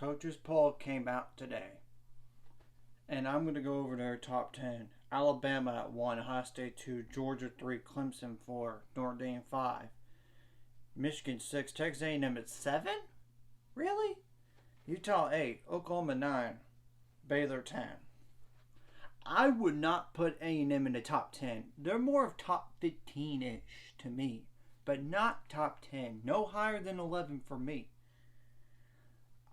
coaches poll came out today, and I'm going to go over their top 10. Alabama at 1, Ohio State 2, Georgia 3, Clemson 4, Notre Dame 5, Michigan 6, Texas A&M at 7? Really? Utah 8, Oklahoma 9, Baylor 10. I would not put A&M in the top 10. They're more of top 15-ish to me, but not top 10. No higher than 11 for me.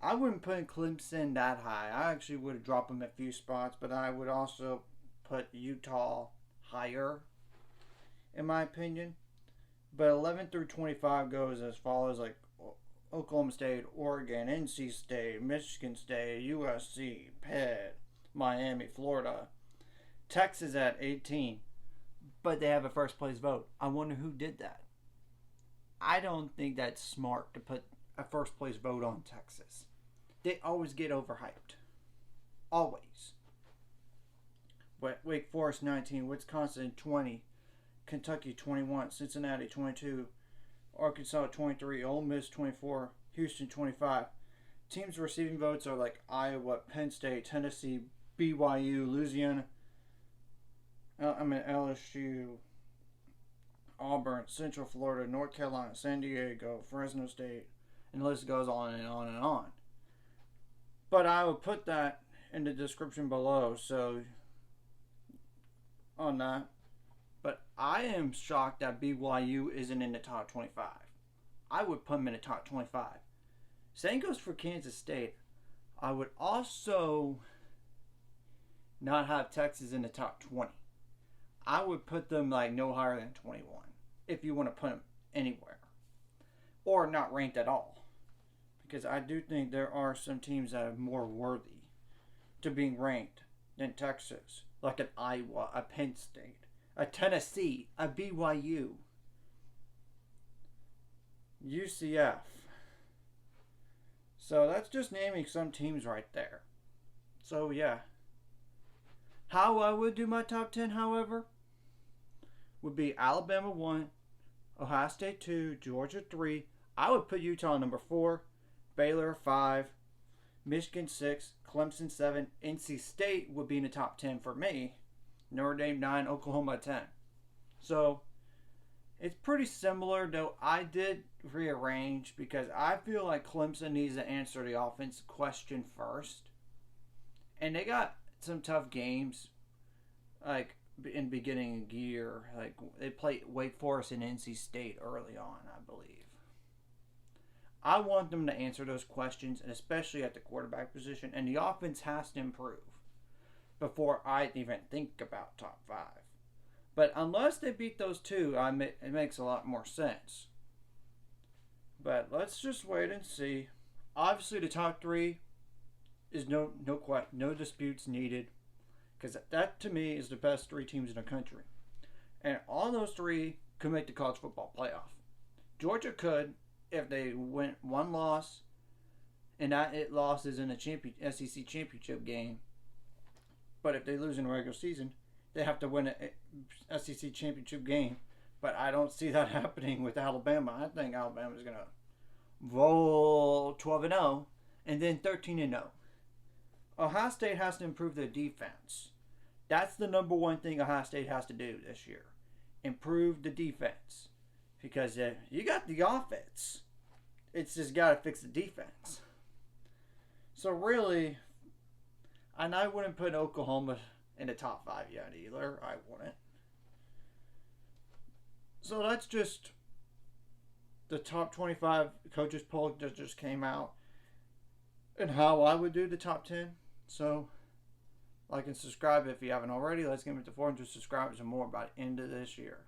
I wouldn't put Clemson that high. I actually would have dropped them a few spots, but I would also put Utah higher, in my opinion. But 11 through 25 goes as follows, like Oklahoma State, Oregon, NC State, Michigan State, USC, Pitt, Miami, Florida. Texas at 18, but they have a first place vote. I wonder who did that. I don't think that's smart to put a first place vote on Texas. They always get overhyped. Always. Wake Forest 19, Wisconsin 20, Kentucky 21, Cincinnati 22, Arkansas 23, Ole Miss 24, Houston 25. Teams receiving votes are like Iowa, Penn State, Tennessee, BYU, Louisiana, LSU, Auburn, Central Florida, North Carolina, San Diego, Fresno State, and the list goes on and on and on. But I will put that in the description below, so on that. But I am shocked that BYU isn't in the top 25. I would put them in the top 25. Same goes for Kansas State. I would also not have Texas in the top 20. I would put them like no higher than 21 if you want to put them anywhere. Or not ranked at all. Because I do think there are some teams that are more worthy to being ranked than Texas. Like an Iowa, a Penn State, a Tennessee, a BYU, UCF. So that's just naming some teams right there. So yeah. How I would do my top 10, however, would be Alabama 1, Ohio State 2, Georgia 3. I would put Utah number 4, Baylor 5, Michigan 6, Clemson 7. NC State would be in the top 10 for me. Notre Dame 9, Oklahoma 10. So it's pretty similar, though I did rearrange because I feel like Clemson needs to answer the offense question first. And they got some tough games, like in beginning of year. Like they played Wake Forest and NC State early on, I believe. I want them to answer those questions, and especially at the quarterback position. And the offense has to improve before I even think about top 5. But unless they beat those two, it makes a lot more sense. But let's just wait and see. Obviously, the top 3 is no disputes needed, because that to me is the best 3 teams in the country, and all those 3 could make the college football playoff. Georgia could if they win one loss, and that loss is in a SEC championship game. But if they lose in the regular season, they have to win a SEC championship game. But I don't see that happening with Alabama. I think Alabama's gonna roll 12-0 and then 13-0. Ohio State has to improve their defense. That's the number one thing Ohio State has to do this year. Improve the defense. Because you got the offense. It's just got to fix the defense. So really, and I wouldn't put Oklahoma in the top 5 yet either. I wouldn't. So that's just the top 25 coaches poll that just came out. And how I would do the top 10. So, like and subscribe if you haven't already. Let's get into 400 subscribers and more by the end of this year.